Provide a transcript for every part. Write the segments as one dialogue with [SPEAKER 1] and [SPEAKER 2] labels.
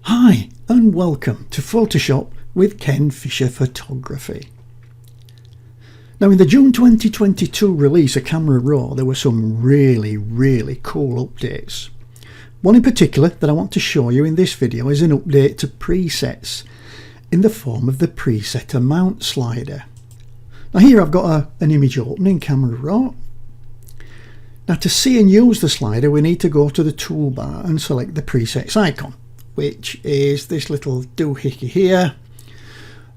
[SPEAKER 1] Hi and welcome to Photoshop with Ken Fisher Photography. Now in the June 2022 release of Camera RAW there were some really cool updates. One in particular that I want to show you in this video is an update to presets in the form of the preset amount slider. Now here I've got an image open in Camera RAW. Now to see and use the slider we need to go to the toolbar and select the presets icon, which is this little doohickey here,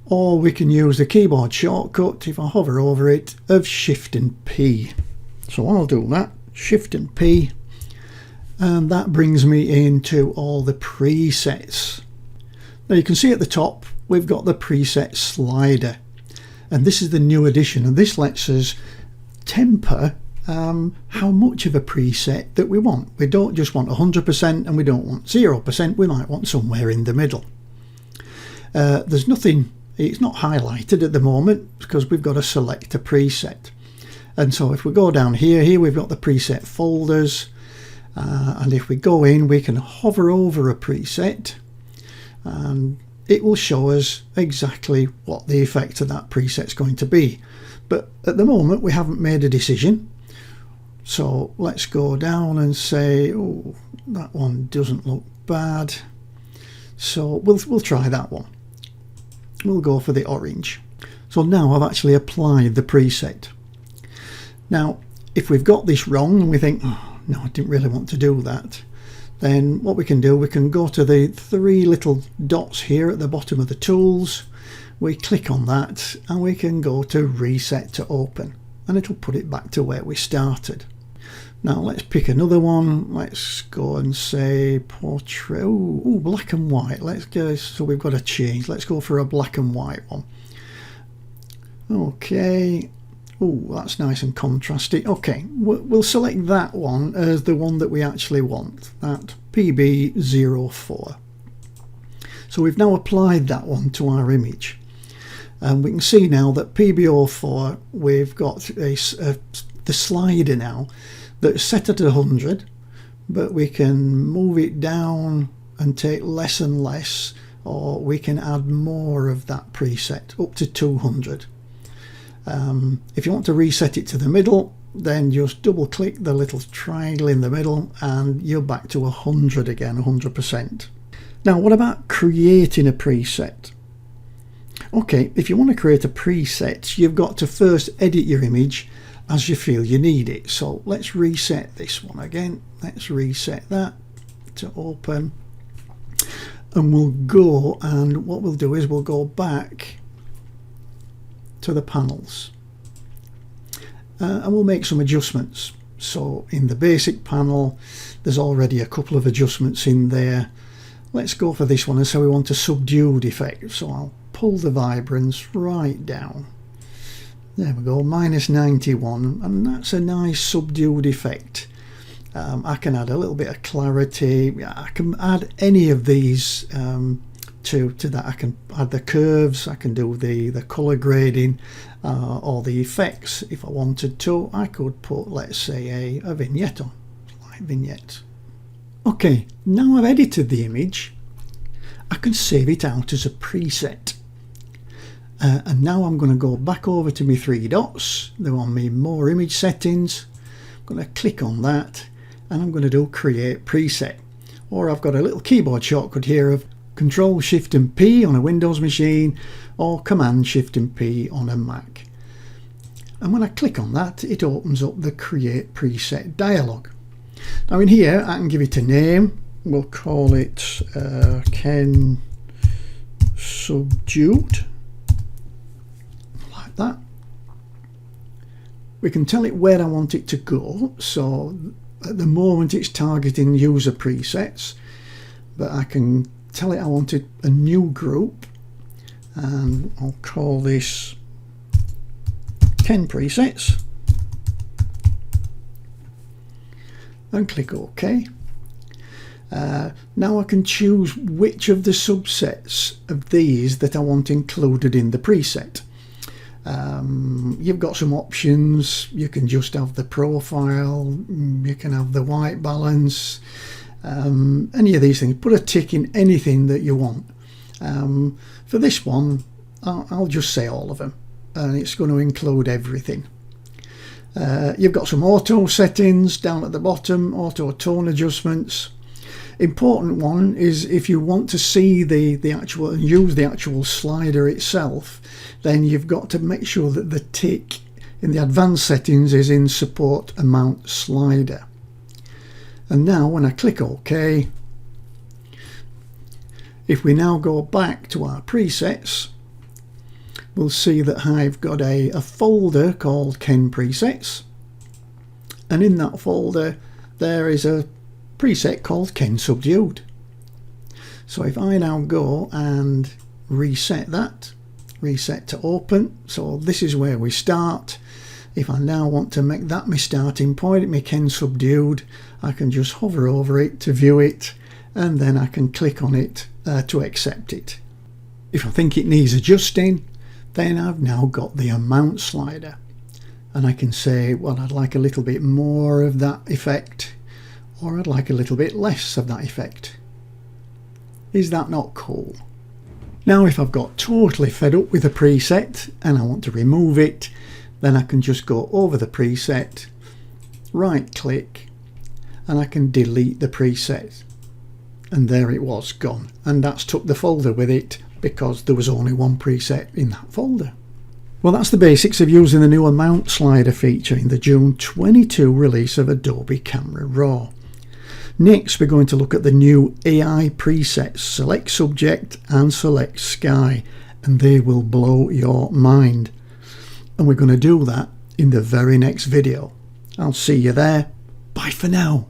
[SPEAKER 1] or we can use the keyboard shortcut, if I hover over it, of Shift and P. So I'll do that, Shift and P, and that brings me into all the presets. Now you can see at the top we've got the preset slider, and this is the new addition, and this lets us temper how much of a preset that we want. We don't just want 100% and we don't want 0%, we might want somewhere in the middle. There's nothing, it's not highlighted at the moment because we've got to select a preset. And so if we go down here we've got the preset folders, and if we go in we can hover over a preset and it will show us exactly what the effect of that preset's going to be. But at the moment we haven't made a decision. So let's go down and say, oh, that one doesn't look bad. So we'll try that one. We'll go for the orange. So now I've actually applied the preset. Now, if we've got this wrong and we think, oh, no, I didn't really want to do that, then what we can do, we can go to the three little dots here at the bottom of the tools. We click on that and we can go to Reset to Open, and it'll put it back to where we started. Now let's pick another one. Let's go and say portrait. Ooh, black and white. Let's go. So we've got a change. Let's go for a black and white one. Okay. Oh, that's nice and contrasty. Okay, we'll select that one as the one that we actually want. That PB04. So we've now applied that one to our image, and we can see now that PB04 we've got the slider now that's set at 100, but we can move it down and take less and less, or we can add more of that preset up to 200. If you want to reset it to the middle, then just double click the little triangle in the middle and you're back to 100 again, 100%. Now what about creating a preset? Okay, if you want to create a preset, you've got to first edit your image as you feel you need it. So let's reset this one again. Let's reset that to open, and we'll go, and what we'll do is we'll go back to the panels, and we'll make some adjustments. So in the basic panel there's already a couple of adjustments in there. Let's go for this one and say we want a subdued effect, so I'll pull the vibrance right down. There we go, -91, and that's a nice subdued effect. I can add a little bit of clarity. I can add any of these to that. I can add the curves, I can do the color grading, or the effects. If I wanted to, I could put, let's say, a vignette on, like vignette. Okay, now I've edited the image, I can save it out as a preset. And now I'm going to go back over to my three dots. They're on my more image settings. I'm going to click on that and I'm going to do create preset. Or I've got a little keyboard shortcut here of Control Shift and P on a Windows machine, or Command Shift and P on a Mac. And when I click on that, it opens up the create preset dialog. Now in here I can give it a name. We'll call it Ken Subdued. That. We can tell it where I want it to go. So at the moment it's targeting user presets, but I can tell it I wanted a new group, and I'll call this Ken Presets, and click OK. Now I can choose which of the subsets of these that I want included in the preset. You've got some options. You can just have the profile, you can have the white balance, any of these things. Put a tick in anything that you want. For this one, I'll just say all of them, and it's going to include everything. You've got some auto settings down at the bottom, auto tone adjustments. Important one is if you want to see the actual and use the actual slider itself, then you've got to make sure that the tick in the advanced settings is in support amount slider. And now when I click OK, if we now go back to our presets, we'll see that I've got a folder called Ken Presets, and in that folder there is a preset called Ken Subdued. So if I now go and reset that, reset to open, so this is where we start. If I now want to make that my starting point, my Ken Subdued, I can just hover over it to view it, and then I can click on it to accept it. If I think it needs adjusting, then I've now got the amount slider, and I can say, well, I'd like a little bit more of that effect, or I'd like a little bit less of that effect. Is that not cool? Now if I've got totally fed up with a preset and I want to remove it, then I can just go over the preset, right click, and I can delete the preset. And there it was, gone. And that's took the folder with it, because there was only one preset in that folder. Well, that's the basics of using the new amount slider feature in the June 22 release of Adobe Camera RAW. Next, we're going to look at the new AI presets, Select Subject and Select Sky, and they will blow your mind. And we're going to do that in the very next video. I'll see you there. Bye for now.